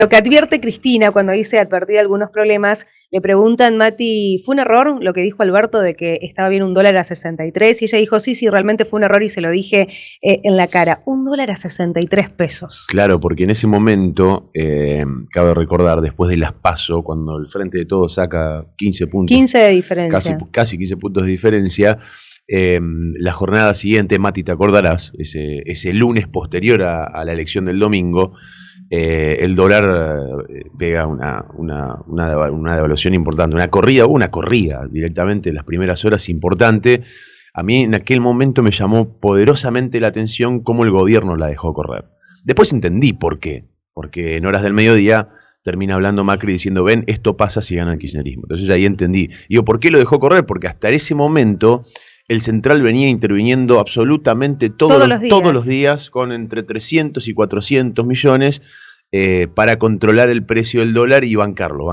Lo que advierte Cristina cuando dice advertir algunos problemas, le preguntan, Mati, ¿fue un error lo que dijo Alberto de que estaba bien un dólar a 63? Y ella dijo, sí, realmente fue un error y se lo dije en la cara. Un dólar a 63 pesos. Claro, porque en ese momento, cabe recordar, después de las PASO, cuando el Frente de Todos saca 15 puntos. 15 de diferencia. Casi 15 puntos de diferencia. La jornada siguiente, Mati, te acordarás, ese lunes posterior a la elección del domingo, el dólar pega una devaluación importante, una corrida directamente en las primeras horas importante. A mí en aquel momento me llamó poderosamente la atención cómo el gobierno la dejó correr. Después entendí por qué, porque en horas del mediodía termina hablando Macri diciendo, ven, esto pasa si gana el kirchnerismo. Entonces ahí entendí. Digo, ¿por qué lo dejó correr? Porque hasta ese momento el central venía interviniendo absolutamente todos los días con entre 300 y 400 millones para controlar el precio del dólar y bancarlo.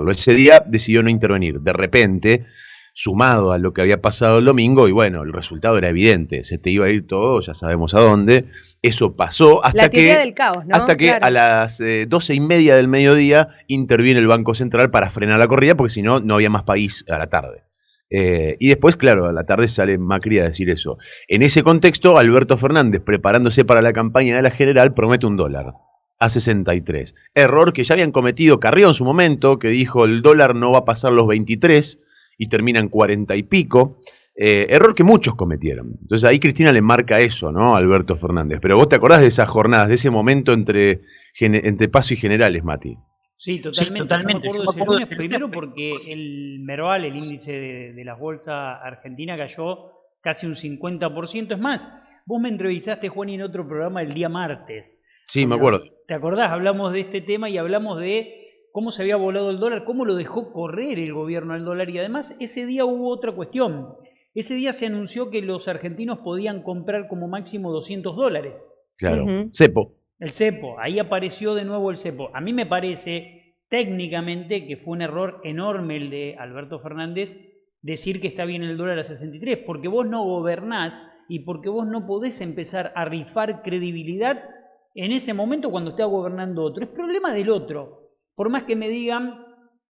Ese día decidió no intervenir. De repente, sumado a lo que había pasado el domingo, y bueno, el resultado era evidente. Se te iba a ir todo, ya sabemos a dónde. Eso pasó hasta que, del caos, ¿no? hasta que a las 12:30 del mediodía interviene el Banco Central para frenar la corrida, porque si no, no había más país a la tarde. Y después, claro, a la tarde sale Macri a decir eso. En ese contexto, Alberto Fernández, preparándose para la campaña de la general, promete un dólar a 63. Error que ya habían cometido Carrió en su momento, que dijo el dólar no va a pasar los 23 y termina en 40 y pico. Error que muchos cometieron. Entonces ahí Cristina le marca eso, ¿no? A Alberto Fernández. Pero vos te acordás de esas jornadas, de ese momento entre PASO y generales, Mati. Sí, totalmente. Yo me acuerdo de ese lunes, primero porque el Merval, el índice de la bolsa argentina, cayó casi un 50%. Es más, vos me entrevistaste, Juan, en otro programa el día martes. Sí, me acuerdo. ¿Te acordás? Hablamos de este tema y hablamos de cómo se había volado el dólar, cómo lo dejó correr el gobierno al dólar. Y además, ese día hubo otra cuestión. Ese día se anunció que los argentinos podían comprar como máximo $200. Claro, cepo. El cepo, ahí apareció de nuevo el cepo. A mí me parece técnicamente que fue un error enorme el de Alberto Fernández decir que está bien el dólar a 63, porque vos no gobernás y porque vos no podés empezar a rifar credibilidad en ese momento cuando está gobernando otro. Es problema del otro. Por más que me digan,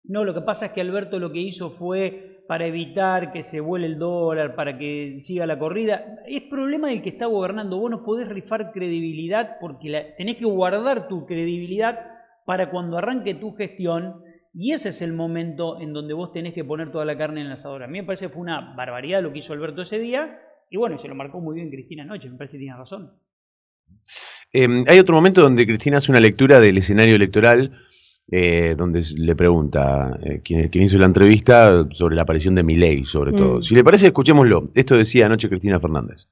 no, lo que pasa es que Alberto lo que hizo fue para evitar que se vuele el dólar, para que siga la corrida. Es problema del que está gobernando. Vos no podés rifar credibilidad porque tenés que guardar tu credibilidad para cuando arranque tu gestión, y ese es el momento en donde vos tenés que poner toda la carne en el asador. A mí me parece que fue una barbaridad lo que hizo Alberto ese día, y bueno, se lo marcó muy bien Cristina anoche, me parece que tiene razón. Hay otro momento donde Cristina hace una lectura del escenario electoral, donde le pregunta quien hizo la entrevista sobre la aparición de Milei, sobre todo. Si le parece, escuchémoslo. Esto decía anoche Cristina Fernández.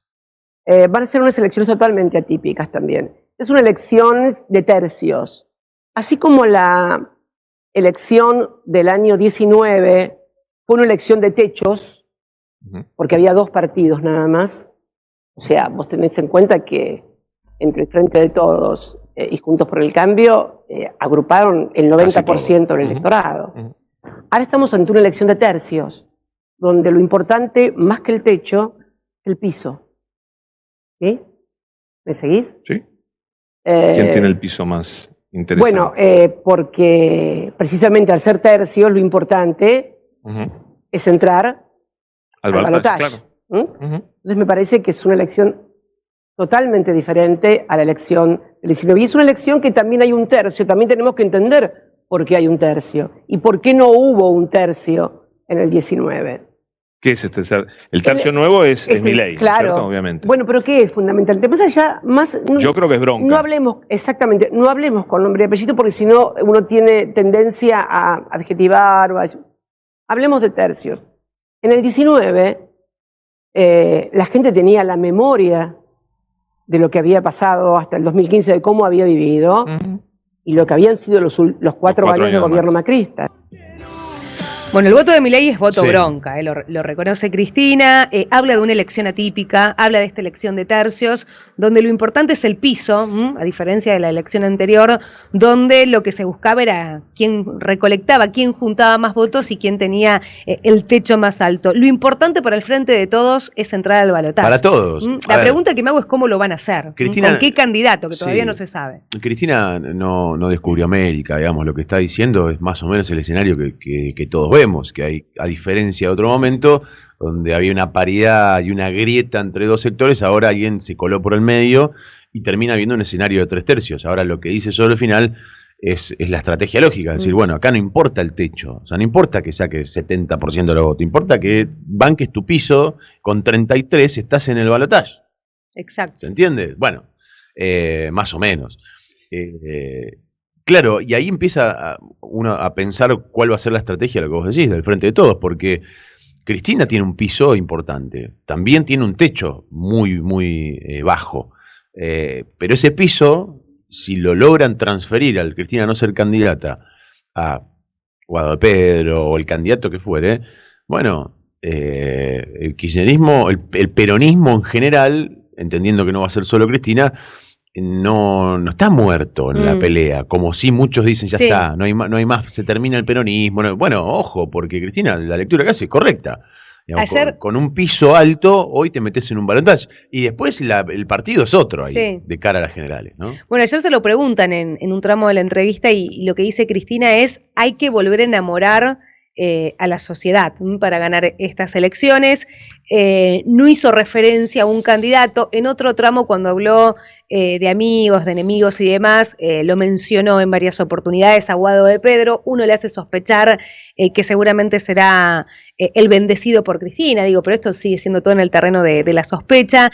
Van a ser unas elecciones totalmente atípicas también. Es una elección de tercios. Así como la elección del año 19 fue una elección de techos, porque había 2 partidos nada más. O sea, vos tenés en cuenta que entre el Frente de Todos y Juntos por el Cambio agruparon el 90% del electorado. Ahora estamos ante una elección de tercios, donde lo importante, más que el techo, es el piso. ¿Sí? ¿Me seguís? Sí. ¿Quién tiene el piso más interesante? Bueno, porque precisamente al ser tercios, lo importante es entrar al balotaje. Claro. Entonces me parece que es una elección totalmente diferente a la elección del 19. Y es una elección que también hay un tercio, también tenemos que entender por qué hay un tercio y por qué no hubo un tercio en el 19. ¿Qué es este? El tercio nuevo es Milei, claro, ¿cierto? Obviamente. Bueno, pero ¿qué es fundamental? Yo creo que es bronca. No hablemos, exactamente, no hablemos con nombre y apellido porque si no uno tiene tendencia a adjetivar. Hablemos de tercios. En el 19 la gente tenía la memoria de lo que había pasado hasta el 2015, de cómo había vivido y lo que habían sido los 4 años de gobierno macrista. Bueno, el voto de Milei es voto Sí. bronca, lo reconoce Cristina, habla de una elección atípica, habla de esta elección de tercios, donde lo importante es el piso, a diferencia de la elección anterior, donde lo que se buscaba era quién recolectaba, quién juntaba más votos y quién tenía el techo más alto. Lo importante para el Frente de Todos es entrar al balotaje. Para todos. La pregunta que me hago es cómo lo van a hacer, Cristina, con qué candidato, que todavía sí, no se sabe. Cristina no descubrió América, digamos, lo que está diciendo es más o menos el escenario que todos vemos, que hay, a diferencia de otro momento, donde había una paridad y una grieta entre dos sectores, ahora alguien se coló por el medio y termina viendo un escenario de 3/3. Ahora lo que dice sobre el final es la estrategia lógica, es decir, bueno, acá no importa el techo, o sea, no importa que saques 70% de los votos, importa que banques tu piso, con 33 estás en el balotaje. Exacto. ¿Se entiende? Bueno, más o menos. Claro, y ahí empieza uno a pensar cuál va a ser la estrategia, lo que vos decís, del Frente de Todos, porque Cristina tiene un piso importante, también tiene un techo muy, muy bajo, pero ese piso, si lo logran transferir al Cristina no ser candidata a Guado de Pedro o el candidato que fuere, bueno, el kirchnerismo, el peronismo en general, entendiendo que no va a ser solo Cristina, no está muerto en la pelea, como si muchos dicen ya está, no hay más, se termina el peronismo. Bueno, ojo, porque Cristina, la lectura que hace es correcta. Digamos, con un piso alto, hoy te metes en un balotaje. Y después el partido es otro ahí, de cara a las generales, ¿no? Bueno, ayer se lo preguntan en un tramo de la entrevista y lo que dice Cristina es: hay que volver a enamorar a la sociedad para ganar estas elecciones. No hizo referencia a un candidato. En otro tramo, cuando habló de amigos, de enemigos y demás, lo mencionó en varias oportunidades a Guado de Pedro. Uno le hace sospechar que seguramente será el bendecido por Cristina, pero esto sigue siendo todo en el terreno de la sospecha.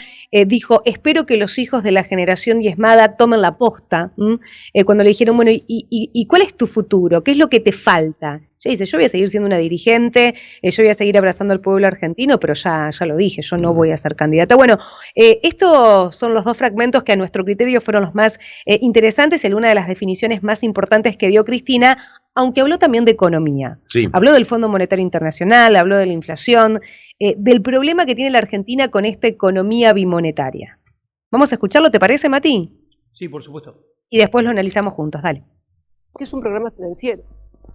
Dijo: espero que los hijos de la generación diezmada tomen la posta. Cuando le dijeron, bueno, ¿y cuál es tu futuro? ¿Qué es lo que te falta? Ella dice: yo voy a seguir siendo una dirigente, yo voy a seguir abrazando al pueblo argentino, pero ya lo dije, yo no voy a ser candidata. Bueno, estos son los dos fragmentos que a nuestro criterio fueron los más interesantes, en una de las definiciones más importantes que dio Cristina, aunque habló también de economía. Sí. Habló del Fondo Monetario Internacional, habló de la inflación, del problema que tiene la Argentina con esta economía bimonetaria. Vamos a escucharlo, ¿te parece, Mati? Sí, por supuesto. Y después lo analizamos juntos, dale. Es un programa financiero.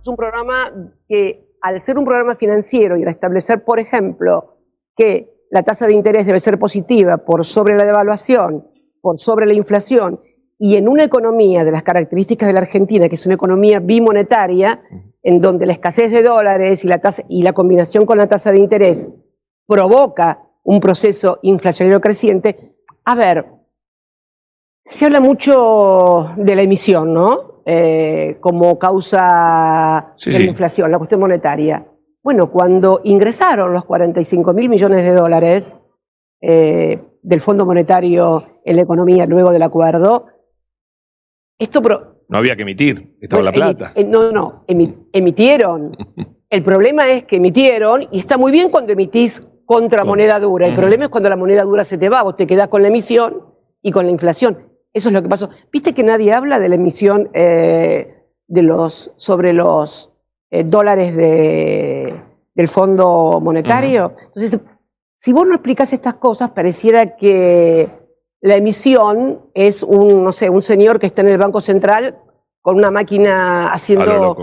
Es un programa que, al ser un programa financiero y al establecer, por ejemplo, que la tasa de interés debe ser positiva por sobre la devaluación, por sobre la inflación, y en una economía de las características de la Argentina, que es una economía bimonetaria, en donde la escasez de dólares y la combinación con la tasa de interés provoca un proceso inflacionario creciente. A ver, se habla mucho de la emisión, ¿no? Como causa de la inflación, la cuestión monetaria. Bueno, cuando ingresaron los 45.000 millones de dólares del Fondo Monetario en la economía luego del acuerdo, no había que emitir, estaba la plata. Emitieron. El problema es que emitieron, y está muy bien cuando emitís contra moneda dura. El problema es cuando la moneda dura se te va, vos te quedás con la emisión y con la inflación. Eso es lo que pasó. ¿Viste que nadie habla de la emisión sobre los dólares del Fondo Monetario? Entonces, si vos no explicás estas cosas, pareciera que la emisión es un señor que está en el Banco Central con una máquina haciendo.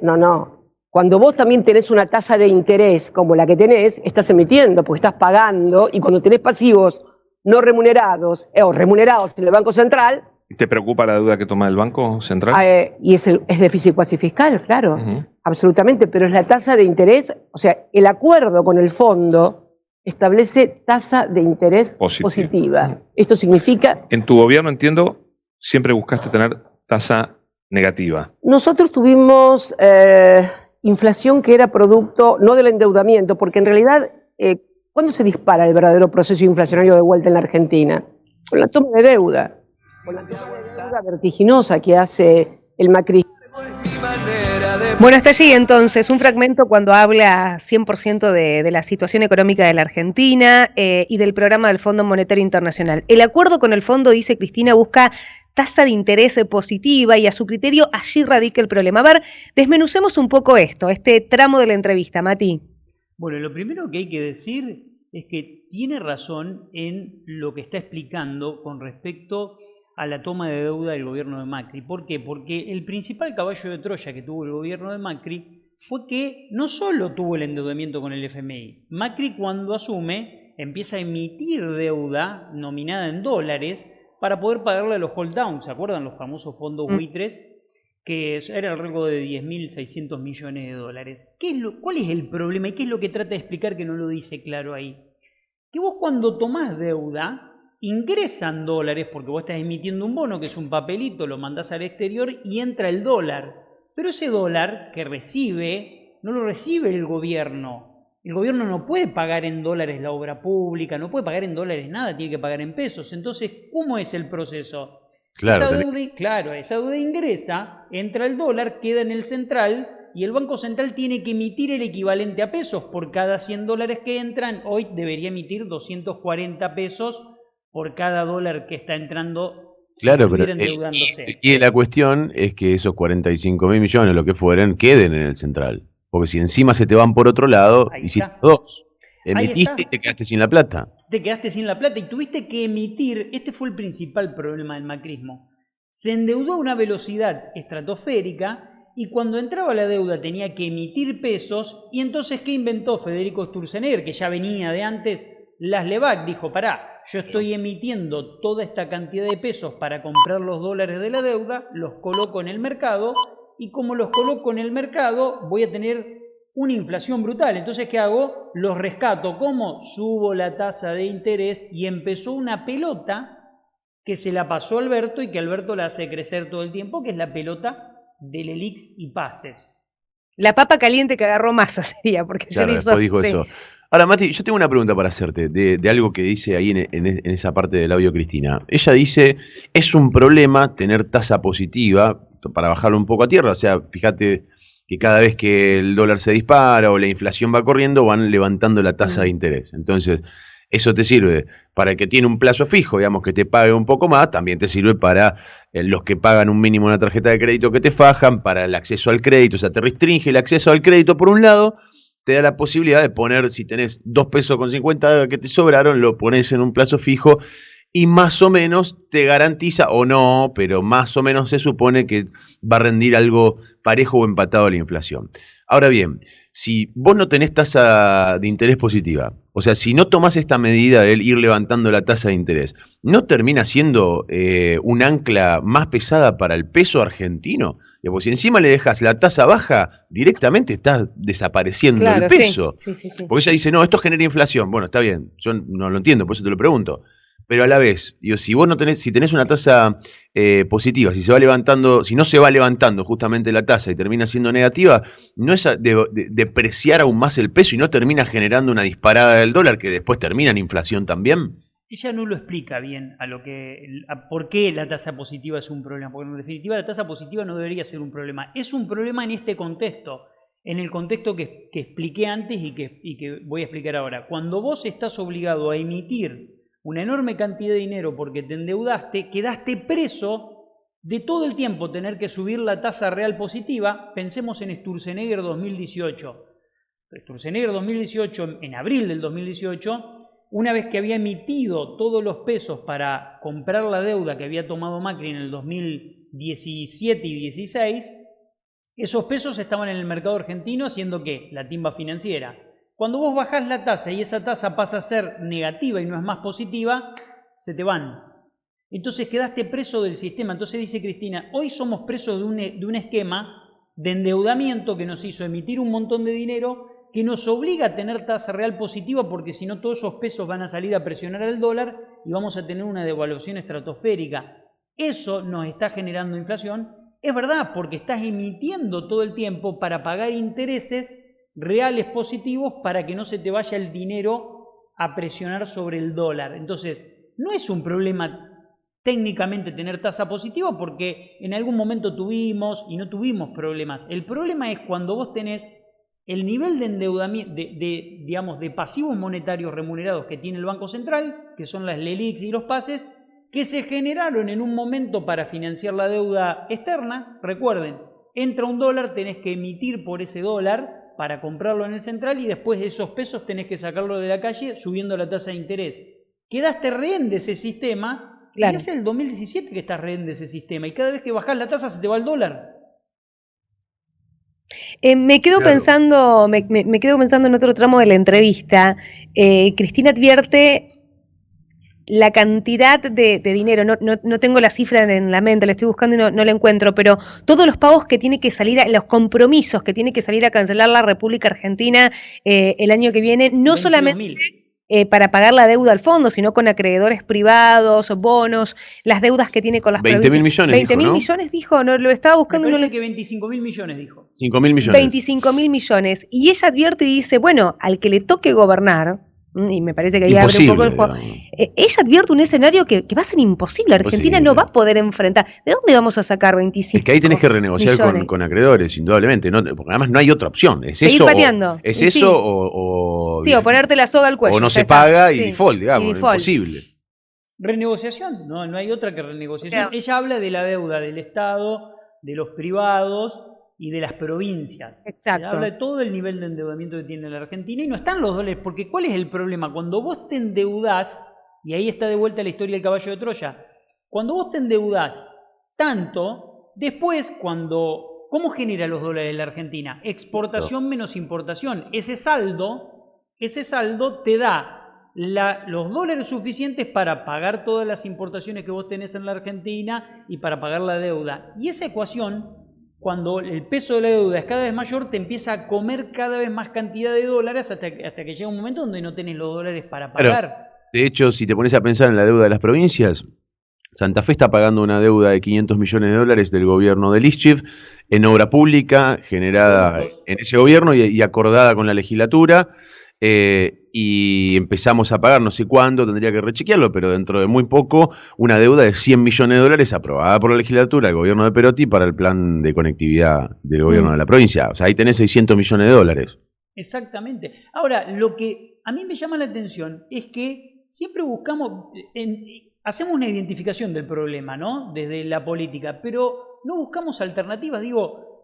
No. Cuando vos también tenés una tasa de interés como la que tenés, estás emitiendo, porque estás pagando, y cuando tenés pasivos no remunerados o remunerados en el Banco Central. ¿Te preocupa la deuda que toma el Banco Central? Y es déficit cuasi fiscal, claro, absolutamente, pero es la tasa de interés, o sea, el acuerdo con el fondo establece tasa de interés positiva. Esto significa... En tu gobierno, entiendo, siempre buscaste tener tasa negativa. Nosotros tuvimos inflación que era producto no del endeudamiento, porque en realidad... ¿Cuándo se dispara el verdadero proceso inflacionario de vuelta en la Argentina? Con la toma de deuda. Con la toma de deuda vertiginosa que hace el macrismo. Bueno, hasta allí entonces un fragmento cuando habla 100% de la situación económica de la Argentina y del programa del Fondo Monetario Internacional. El acuerdo con el fondo, dice Cristina, busca tasa de interés positiva y a su criterio allí radica el problema. A ver, desmenucemos un poco esto, este tramo de la entrevista, Mati. Bueno, lo primero que hay que decir es que tiene razón en lo que está explicando con respecto a la toma de deuda del gobierno de Macri. ¿Por qué? Porque el principal caballo de Troya que tuvo el gobierno de Macri fue que no solo tuvo el endeudamiento con el FMI. Macri, cuando asume, empieza a emitir deuda nominada en dólares para poder pagarle a los hold down. ¿Se acuerdan los famosos fondos buitres? Que era alrededor de 10.600 millones de dólares. ¿Cuál es el problema y qué es lo que trata de explicar que no lo dice claro ahí? Que vos cuando tomás deuda, ingresan dólares porque vos estás emitiendo un bono, que es un papelito, lo mandás al exterior y entra el dólar. Pero ese dólar que recibe, no lo recibe el gobierno. El gobierno no puede pagar en dólares la obra pública, no puede pagar en dólares nada, tiene que pagar en pesos. Entonces, ¿cómo es el proceso? Claro, esa deuda ingresa, entra el dólar, queda en el central y el Banco Central tiene que emitir el equivalente a pesos. Por cada 100 dólares que entran, hoy debería emitir 240 pesos por cada dólar que está entrando. Claro, pero y la cuestión es que esos 45.000 millones, lo que fueran, queden en el central. Porque si encima se te van por otro lado, hiciste dos. Emitiste y te quedaste sin la plata. Te quedaste sin la plata y tuviste que emitir. Este fue el principal problema del macrismo. Se endeudó a una velocidad estratosférica y cuando entraba la deuda tenía que emitir pesos. Y entonces, ¿qué inventó Federico Sturzenegger, que ya venía de antes? Las LEVAC dijo, pará, yo estoy emitiendo toda esta cantidad de pesos para comprar los dólares de la deuda, los coloco en el mercado y como los coloco en el mercado voy a tener una inflación brutal. Entonces, ¿qué hago? Los rescato. ¿Cómo? Subo la tasa de interés y empezó una pelota que se la pasó a Alberto y que Alberto la hace crecer todo el tiempo, que es la pelota del ELIX y pases. La papa caliente que agarró Massa sería, porque claro, yo después dijo eso. Ahora, Mati, yo tengo una pregunta para hacerte de algo que dice ahí en esa parte del audio Cristina. Ella dice, es un problema tener tasa positiva para bajarlo un poco a tierra. O sea, fíjate que cada vez que el dólar se dispara o la inflación va corriendo, van levantando la tasa de interés. Entonces, eso te sirve para el que tiene un plazo fijo, digamos, que te pague un poco más, también te sirve para los que pagan un mínimo en una tarjeta de crédito que te fajan, para el acceso al crédito. O sea, te restringe el acceso al crédito por un lado, te da la posibilidad de poner, si tenés 2 pesos con 50 que te sobraron, lo pones en un plazo fijo y más o menos te garantiza, o no, pero más o menos se supone que va a rendir algo parejo o empatado a la inflación. Ahora bien, si vos no tenés tasa de interés positiva, o sea, si no tomás esta medida de ir levantando la tasa de interés, ¿no termina siendo un ancla más pesada para el peso argentino? Porque si encima le dejas la tasa baja, directamente estás desapareciendo el peso. Sí. Porque ella dice, no, esto genera inflación. Bueno, está bien, yo no lo entiendo, por eso te lo pregunto. Pero a la vez, digo, si vos no tenés, si tenés una tasa positiva, si no se va levantando justamente la tasa y termina siendo negativa, ¿no es depreciar aún más el peso y no termina generando una disparada del dólar que después termina en inflación también? Ella no lo explica bien por qué la tasa positiva es un problema, porque en definitiva la tasa positiva no debería ser un problema. Es un problema en este contexto, en el contexto que expliqué antes y que voy a explicar ahora. Cuando vos estás obligado a emitir una enorme cantidad de dinero porque te endeudaste, quedaste preso de todo el tiempo tener que subir la tasa real positiva. Pensemos en Sturzenegger 2018. Sturzenegger 2018, en abril del 2018, una vez que había emitido todos los pesos para comprar la deuda que había tomado Macri en el 2017 y 2016, esos pesos estaban en el mercado argentino haciendo ¿qué? La timba financiera. Cuando vos bajás la tasa y esa tasa pasa a ser negativa y no es más positiva, se te van. Entonces quedaste preso del sistema. Entonces dice Cristina, hoy somos presos de un esquema de endeudamiento que nos hizo emitir un montón de dinero que nos obliga a tener tasa real positiva porque si no todos esos pesos van a salir a presionar al dólar y vamos a tener una devaluación estratosférica. Eso nos está generando inflación. Es verdad, porque estás emitiendo todo el tiempo para pagar intereses reales positivos para que no se te vaya el dinero a presionar sobre el dólar. Entonces, no es un problema técnicamente tener tasa positiva porque en algún momento tuvimos y no tuvimos problemas. El problema es cuando vos tenés el nivel de endeudamiento, de pasivos monetarios remunerados que tiene el Banco Central, que son las LELIQs y los pases, que se generaron en un momento para financiar la deuda externa. Recuerden, entra un dólar, tenés que emitir por ese dólar para comprarlo en el central y después de esos pesos tenés que sacarlo de la calle subiendo la tasa de interés. Quedaste rehén de ese sistema, claro. Y es el 2017 que estás rehén de ese sistema y cada vez que bajás la tasa se te va el dólar. Me quedo pensando, me quedo pensando en otro tramo de la entrevista. Cristina advierte la cantidad de dinero, no tengo la cifra en la mente, la estoy buscando y no la encuentro, pero todos los pagos que tiene que salir, los compromisos que tiene que salir a cancelar la República Argentina el año que viene, no solamente para pagar la deuda al fondo, sino con acreedores privados, bonos, las deudas que tiene con las 20.000 millones. 20.000 millones dijo, no lo estaba buscando. Me parece que 25.000 millones dijo. 5.000 millones. 25.000 millones. Y ella advierte y dice, bueno, al que le toque gobernar, y me parece que ahí abre un poco el juego. Ella advierte un escenario que va a ser imposible. Argentina no va a poder enfrentar. ¿De dónde vamos a sacar 25 Es que ahí tenés que renegociar con acreedores, indudablemente. ¿No? Porque además no hay otra opción. Es seguir eso, pateando. es eso o ponerte la soga al cuello. O no se paga y default, digamos. Es imposible. Renegociación. No hay otra que renegociación. Ella habla de la deuda del Estado, de los privados y de las provincias. Exacto. Habla de todo el nivel de endeudamiento que tiene la Argentina y no están los dólares, porque ¿cuál es el problema? Cuando vos te endeudás, y ahí está de vuelta la historia del caballo de Troya, cuando vos te endeudás tanto, después ¿cómo genera los dólares la Argentina? Exportación menos importación. Ese saldo te da los dólares suficientes para pagar todas las importaciones que vos tenés en la Argentina y para pagar la deuda. Y esa ecuación, cuando el peso de la deuda es cada vez mayor, te empieza a comer cada vez más cantidad de dólares hasta que llega un momento donde no tenés los dólares para pagar. Claro. De hecho, si te pones a pensar en la deuda de las provincias, Santa Fe está pagando una deuda de 500 millones de dólares del gobierno de Lischif en obra pública, generada en ese gobierno y acordada con la legislatura. Y empezamos a pagar, no sé cuándo, tendría que rechequearlo, pero dentro de muy poco, una deuda de 100 millones de dólares aprobada por la legislatura, el gobierno de Perotti, para el plan de conectividad del gobierno de la provincia. O sea, ahí tenés 600 millones de dólares. Exactamente. Ahora, lo que a mí me llama la atención es que siempre hacemos una identificación del problema, ¿no? Desde la política, pero no buscamos alternativas,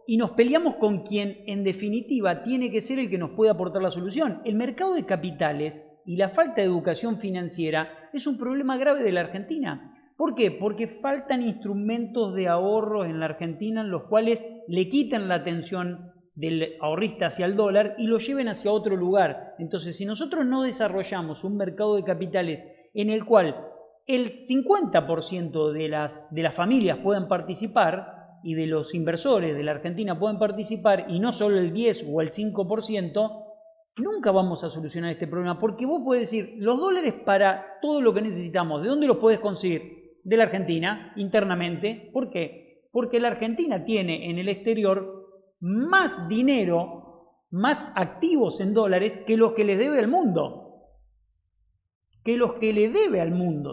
y nos peleamos con quien, en definitiva, tiene que ser el que nos puede aportar la solución. El mercado de capitales y la falta de educación financiera es un problema grave de la Argentina. ¿Por qué? Porque faltan instrumentos de ahorro en la Argentina en los cuales le quiten la atención del ahorrista hacia el dólar y lo lleven hacia otro lugar. Entonces, si nosotros no desarrollamos un mercado de capitales en el cual el 50% de las familias puedan participar, y de los inversores de la Argentina pueden participar, y no solo el 10 o el 5%, nunca vamos a solucionar este problema, porque vos podés decir, los dólares para todo lo que necesitamos, ¿de dónde los podés conseguir? De la Argentina, internamente. ¿Por qué? Porque la Argentina tiene en el exterior más dinero, más activos en dólares que los que les debe al mundo.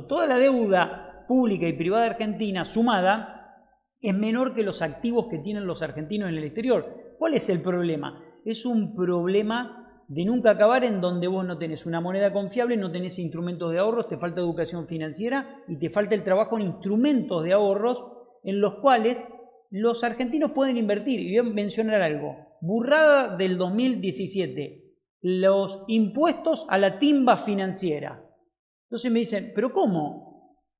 Toda la deuda pública y privada de Argentina sumada es menor que los activos que tienen los argentinos en el exterior. ¿Cuál es el problema? Es un problema de nunca acabar, en donde vos no tenés una moneda confiable, no tenés instrumentos de ahorros, te falta educación financiera y te falta el trabajo en instrumentos de ahorros en los cuales los argentinos pueden invertir. Y voy a mencionar algo. Burrada del 2017. Los impuestos a la timba financiera. Entonces me dicen, ¿pero cómo?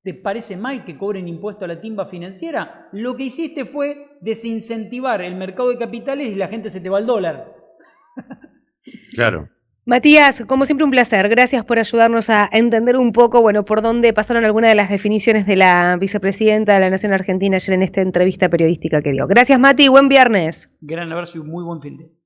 ¿Te parece mal que cobren impuesto a la timba financiera? Lo que hiciste fue desincentivar el mercado de capitales y la gente se te va al dólar. Claro. Matías, como siempre un placer. Gracias por ayudarnos a entender un poco, por dónde pasaron algunas de las definiciones de la vicepresidenta de la Nación Argentina ayer en esta entrevista periodística que dio. Gracias, Mati. Buen viernes. Gran abrazo y muy buen fin de semana.